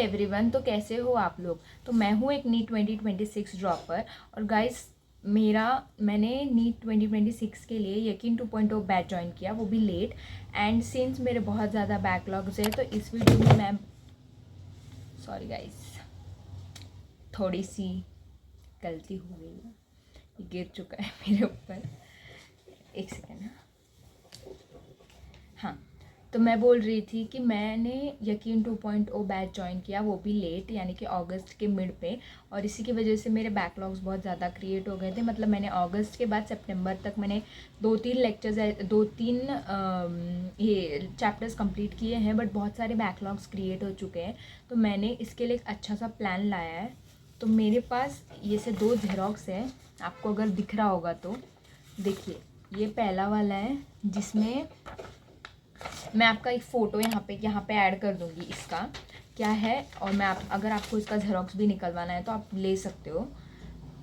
Everyone, तो कैसे हो आप लोग। तो मैं हूँ एक नीट 2026 ड्रॉपर। और गाइस मैंने नीट 2026 के लिए यकीन 2.0 बैच ज्वाइन किया, वो भी लेट। एंड सिंस मेरे बहुत ज़्यादा बैकलॉग्स है, तो इस वीडियो में मैं सॉरी गाइस, थोड़ी सी गलती हो गई है, ये गिर चुका है मेरे ऊपर। एक सेकेंड। हाँ, तो मैं बोल रही थी कि मैंने यकीन 2.0 बैच ज्वाइन किया, वो भी लेट, यानी कि अगस्त के मिड पे। और इसी की वजह से मेरे बैकलॉग्स बहुत ज़्यादा क्रिएट हो गए थे। मतलब मैंने अगस्त के बाद सितंबर तक मैंने दो तीन ये चैप्टर्स कंप्लीट किए हैं, बट बहुत सारे बैकलॉग्स क्रिएट हो चुके हैं। तो मैंने इसके लिए एक अच्छा सा प्लान लाया है। तो मेरे पास ये से 2 जेरोक्स हैं, आपको अगर दिख रहा होगा तो देखिए। ये पहला वाला है जिसमें मैं आपका एक फ़ोटो यहाँ पे ऐड कर दूँगी, इसका क्या है। और मैं अगर आपको इसका जेरोक्स भी निकलवाना है तो आप ले सकते हो।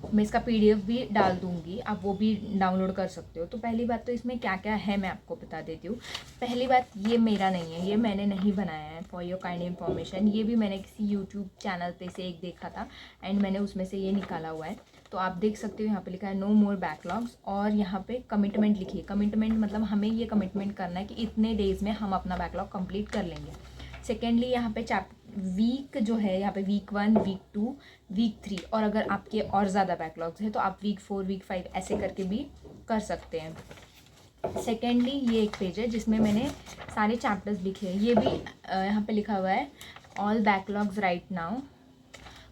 मैं इसका पीडीएफ भी डाल दूँगी, आप वो भी डाउनलोड कर सकते हो। तो पहली बात तो इसमें क्या क्या है मैं आपको बता देती हूँ। पहली बात, ये मेरा नहीं है, ये मैंने नहीं बनाया है, फॉर योर काइंड इन्फॉर्मेशन। ये भी मैंने किसी यूट्यूब चैनल पे से एक देखा था एंड मैंने उसमें से ये निकाला हुआ है। तो आप देख सकते हो, यहाँ पे लिखा है नो मोर बैकलॉग्स। और यहाँ पे कमिटमेंट लिखी है। कमिटमेंट मतलब हमें ये कमिटमेंट करना है कि इतने डेज़ में हम अपना बैकलॉग कंप्लीट कर लेंगे। सेकेंडली, यहाँ पे वीक जो है, यहाँ पे वीक 1, वीक 2, वीक 3, और अगर आपके और ज़्यादा बैकलॉग्स हैं तो आप वीक 4, वीक 5 ऐसे करके भी कर सकते हैं। सेकेंडली, ये एक पेज है जिसमें मैंने सारे चैप्टर्स लिखे हैं। ये भी यहाँ पे लिखा हुआ है ऑल बैकलॉग्स राइट नाउ।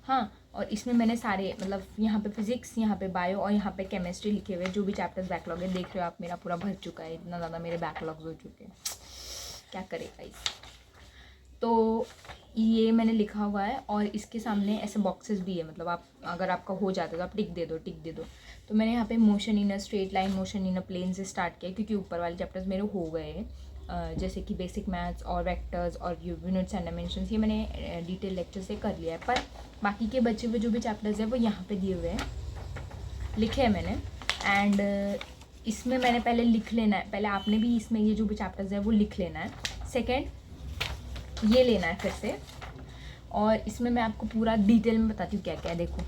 हाँ, और इसमें मैंने सारे, मतलब यहाँ पे फिजिक्स, यहाँ पे बायो और यहाँ पे केमिस्ट्री लिखे हुए हैं। जो भी चैप्टर्स बैकलॉग है, देख रहे हो आप, मेरा पूरा भर चुका है, इतना ज़्यादा मेरे बैकलॉग्स हो चुके हैं, क्या करेगा इस। तो ये मैंने लिखा हुआ है और इसके सामने ऐसे बॉक्सेस भी है, मतलब आप अगर आपका हो जाता है तो आप टिक दे दो। तो मैंने यहाँ पे motion in a straight line, motion in a plane से स्टार्ट किया, क्योंकि ऊपर वाले चैप्टर्स मेरे हो गए हैं, जैसे कि बेसिक मैथ्स और वेक्टर्स और यूनिट्स एंड डायमेंशंस, ये मैंने डिटेल लेक्चर से कर लिया है। पर बाकी के बचे हुए जो भी चैप्टर्स हैं वो यहाँ पे दिए हुए हैं, लिखे हैं मैंने। एंड इसमें मैंने पहले लिख लेना है, पहले आपने भी इसमें ये जो भी चैप्टर्स है वो लिख लेना है। सेकेंड, ये लेना है फिर से, और इसमें मैं आपको पूरा डिटेल में बताती हूँ क्या क्या है। देखो,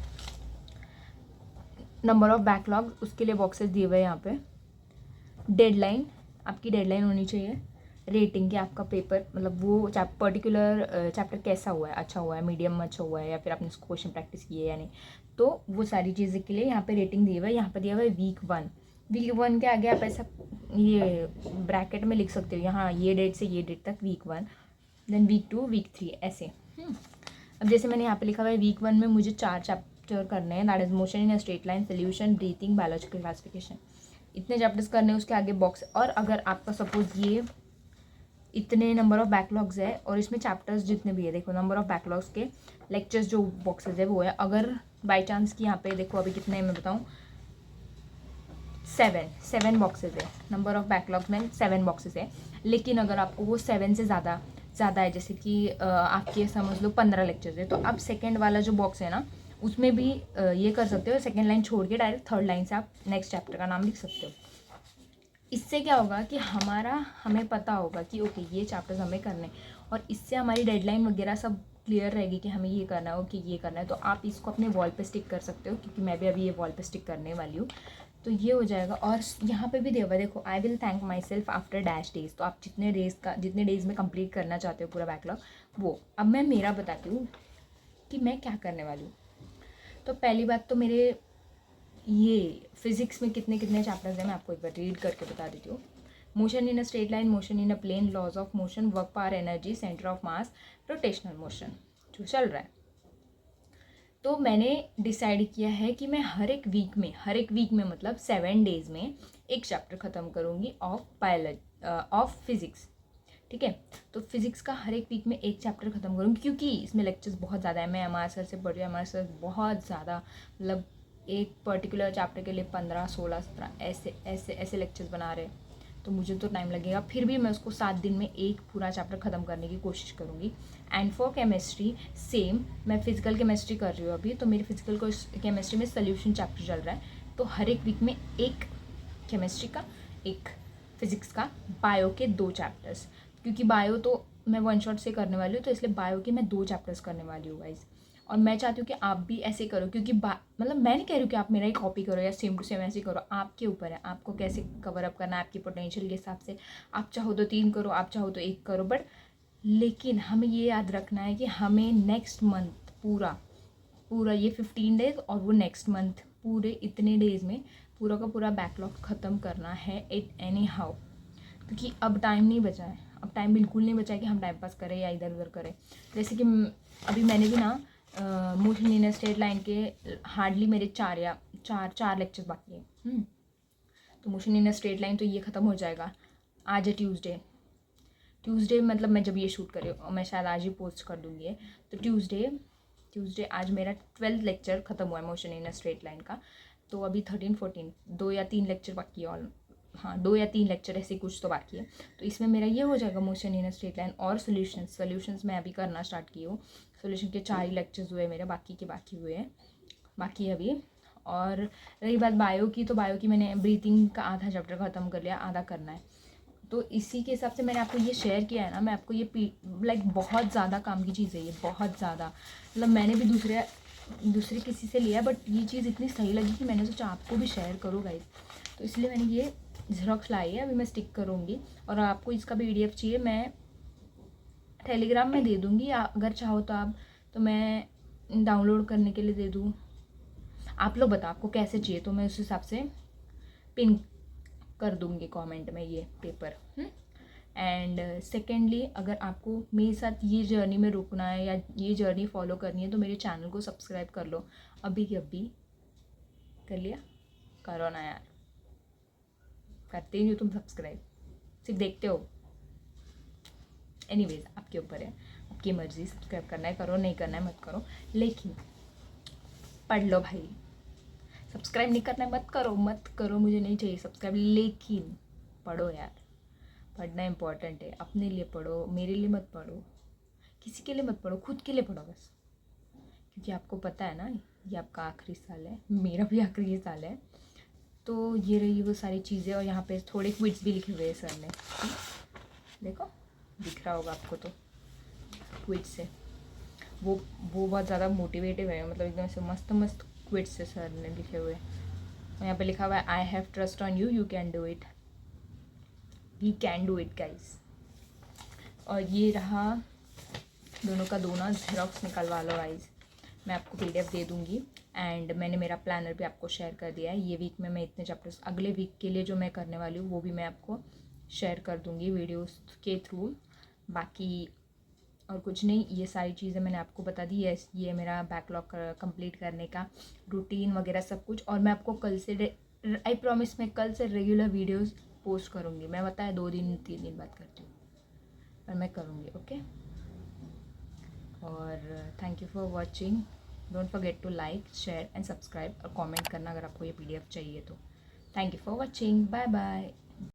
नंबर ऑफ बैकलॉग, उसके लिए बॉक्सेस दिए हुए हैं यहाँ पे। डेडलाइन, आपकी डेडलाइन होनी चाहिए। रेटिंग, कि आपका पेपर, मतलब वो पर्टिकुलर चैप्टर कैसा हुआ है, अच्छा हुआ है, मीडियम अच्छा हुआ है, या फिर आपने उसको क्वेश्चन प्रैक्टिस की है या नहीं। तो वो सारी चीज़ें के लिए यहाँ पे रेटिंग दिए हुआ है। यहाँ पे दिया हुआ है वीक 1। वीक 1 के आगे आप ऐसा ये ब्रैकेट में लिख सकते हो, यहाँ ये डेट से ये डेट तक वीक 1, देन वीक 2, वीक 3 ऐसे। अब जैसे मैंने यहाँ पे लिखा हुआ है वीक 1 में मुझे 4 चैप्टर करने हैं, that is motion in a straight line, solution, breathing, biological classification. इतने चैप्टर्स करने हैं, उसके आगे बॉक्स। और अगर आपका सपोज ये इतने नंबर ऑफ बैकलॉग्स है और इसमें चैप्टर्स जितने भी है, देखो नंबर ऑफ बैकलॉग्स के लेक्चर्स जो बॉक्सेस है वो है। अगर बाई चांस कि यहाँ पे देखो अभी कितने मैं बताऊँ, 7 बॉक्सेस है। नंबर ऑफ बैकलॉग्स में 7 बॉक्सेस है। लेकिन अगर आपको वो 7 से ज़्यादा है, जैसे कि आपके समझ लो 15 लेक्चर्स है, तो आप सेकेंड वाला जो बॉक्स है ना, उसमें भी ये कर सकते हो। सेकेंड लाइन छोड़ के डायरेक्ट थर्ड लाइन से आप नेक्स्ट चैप्टर का नाम लिख सकते हो। इससे क्या होगा कि हमें पता होगा कि ओके ये चैप्टर्स हमें करने हैं, और इससे हमारी डेडलाइन वगैरह सब क्लियर रहेगी कि हमें ये करना है, ओके ये करना है। तो आप इसको अपने वॉल पे स्टिक कर सकते हो, क्योंकि मैं भी अभी ये वॉल पे स्टिक करने वाली हूँ। तो ये हो जाएगा। और यहाँ पे भी देगा, देखो I will thank my self after dash days. तो आप जितने डेज़ में कंप्लीट करना चाहते हो पूरा बैकलॉग, वो। अब मैं मेरा बताती हूँ कि मैं क्या करने वाली हूँ। तो पहली बात तो मेरे ये फिजिक्स में कितने चैप्टर्स हैं मैं आपको एक बार रीड करके बता देती हूँ। Motion in a straight line, motion in a plane, laws of motion, work, power, energy, centre of mass, rotational motion जो चल रहा है। तो मैंने डिसाइड किया है कि मैं हर एक वीक में मतलब 7 डेज़ में एक चैप्टर ख़त्म करूँगी ऑफ फिज़िक्स। ठीक है, तो फिज़िक्स का हर एक वीक में एक चैप्टर ख़त्म करूँगी, क्योंकि इसमें लेक्चर्स बहुत ज़्यादा है। मैं एम आर सर से पढ़ रही हूँ, एम आर सर बहुत ज़्यादा, मतलब एक पर्टिकुलर चैप्टर के लिए 15, 16, 17 ऐसे लेक्चर्स बना रहे हैं। तो मुझे तो टाइम लगेगा, फिर भी मैं उसको 7 दिन में एक पूरा चैप्टर ख़त्म करने की कोशिश करूँगी। एंड फॉर केमिस्ट्री सेम, मैं फिजिकल केमिस्ट्री कर रही हूँ अभी, तो मेरी फिजिकल केमिस्ट्री में सोल्यूशन चैप्टर चल रहा है। तो हर एक वीक में एक केमिस्ट्री का, एक फिज़िक्स का, बायो के 2 चैप्टर्स, क्योंकि बायो तो मैं वन शॉट से करने वाली हूँ, तो इसलिए बायो के मैं 2 चैप्टर्स करने वाली हूँ गाइस। और मैं चाहती हूँ कि आप भी ऐसे करो, क्योंकि मतलब मैं नहीं कह रही हूँ कि आप मेरा ही कॉपी करो या सेम टू सेम ऐसे करो, आपके ऊपर है आपको कैसे कवर अप करना है, आपकी पोटेंशियल के हिसाब से। आप चाहो तो 3 करो, आप चाहो तो 1 करो, बट लेकिन हमें ये याद रखना है कि हमें नेक्स्ट मंथ पूरा ये 15 डेज़ और वो नेक्स्ट मंथ पूरे इतने डेज़ में पूरा का पूरा बैकलॉग ख़त्म करना है इट एनी हाउ, क्योंकि अब टाइम नहीं बचा है, अब टाइम बिल्कुल नहीं बचा है कि हम टाइम पास करें या इधर उधर करें। जैसे कि अभी मैंने भी ना मोशन इन स्ट्रेट लाइन के हार्डली मेरे 4 लेक्चर्स बाकी हैं। तो मोशन इन स्ट्रेट लाइन तो ये ख़त्म हो जाएगा। आज है ट्यूसडे मतलब मैं जब ये शूट करे, मैं शायद आज ही पोस्ट कर दूँगी ये। तो ट्यूसडे आज मेरा 12th लेक्चर ख़त्म हुआ है मोशन इन स्ट्रेट लाइन का। तो अभी 13 14 2 या 3 लेक्चर बाकी है, हाँ 2 या 3 लेक्चर ऐसे कुछ तो बाकी है। तो इसमें मेरा ये हो जाएगा मोशन इन स्ट्रेट लाइन और सोल्यूशंस मैं अभी करना स्टार्ट की हूँ। सोल्यूशन के 4 ही लेक्चर्स हुए मेरे, बाकी हुए हैं, बाकी है अभी। और रही बात बायो की, तो बायो की मैंने ब्रीथिंग का आधा चैप्टर ख़त्म कर लिया, आधा करना है। तो इसी के हिसाब से मैंने आपको ये शेयर किया है ना, मैं आपको ये लाइक बहुत ज़्यादा काम की चीज़ है ये, बहुत ज़्यादा। मतलब मैंने भी दूसरे किसी से लिया, बट ये चीज़ इतनी सही लगी कि मैंने सोचा आपको भी शेयर करो गाइस। तो इसलिए मैंने ये ज़ेरॉक्स लाई है, अभी मैं स्टिक करूँगी। और आपको इसका PDF चाहिए, मैं टेलीग्राम में दे दूँगी, या अगर चाहो तो आप, तो मैं डाउनलोड करने के लिए दे दूँ। आप लोग बताओ आपको कैसे चाहिए, तो मैं उस हिसाब से पिन कर दूँगी कमेंट में ये पेपर। एंड सेकेंडली, अगर आपको मेरे साथ ये जर्नी में रुकना है या ये जर्नी फॉलो करनी है, तो मेरे चैनल को सब्सक्राइब कर लो अभी के अभी। कर लिया? करो ना यार, करते ही नहीं हो तुम सब्सक्राइब, सिर्फ देखते हो। एनीवेज आपके ऊपर है, आपकी मर्जी, सब्सक्राइब करना है करो, नहीं करना है मत करो, लेकिन पढ़ लो भाई। सब्सक्राइब नहीं करना है मत करो, मुझे नहीं चाहिए सब्सक्राइब, लेकिन पढ़ो यार, पढ़ना इम्पॉर्टेंट है। अपने लिए पढ़ो, मेरे लिए मत पढ़ो, किसी के लिए मत पढ़ो, खुद के लिए पढ़ो बस। क्योंकि आपको पता है ना, ये आपका आखिरी साल है, मेरा भी आखिरी साल है। तो ये रही वो सारी चीज़ें, और यहाँ पे थोड़े क्विट्स भी लिखे हुए हैं सर ने, देखो दिख रहा होगा आपको। तो क्विट्स से वो बहुत ज़्यादा मोटिवेटिव है, मतलब एकदम से मस्त क्विट्स से सर ने लिखे हुए। और यहाँ पे लिखा हुआ है I have trust on you, you can do it, we can do it guys. और ये रहा दोनों का दोनों ज़ेरॉक्स निकलवा लो गाइस, मैं आपको PDF दे दूँगी। एंड मैंने मेरा प्लानर भी आपको शेयर कर दिया है। ये वीक में मैं इतने चैप्टर्स, अगले वीक के लिए जो मैं करने वाली हूँ वो भी मैं आपको शेयर कर दूँगी वीडियोस के थ्रू। बाकी और कुछ नहीं, ये सारी चीज़ें मैंने आपको बता दी है। ये मेरा बैकलॉग कंप्लीट करने का रूटीन वगैरह सब कुछ। और मैं आपको कल से आई प्रॉमिस, मैं कल से रेगुलर वीडियोस पोस्ट करूँगी। मैं बताया 2 दिन 3 दिन बाद करती हूँ, पर मैं करूँगी, ओके। और thank you for watching, don't forget to like share and subscribe, और कमेंट करना अगर आपको ये PDF चाहिए तो। Thank you for watching, bye bye.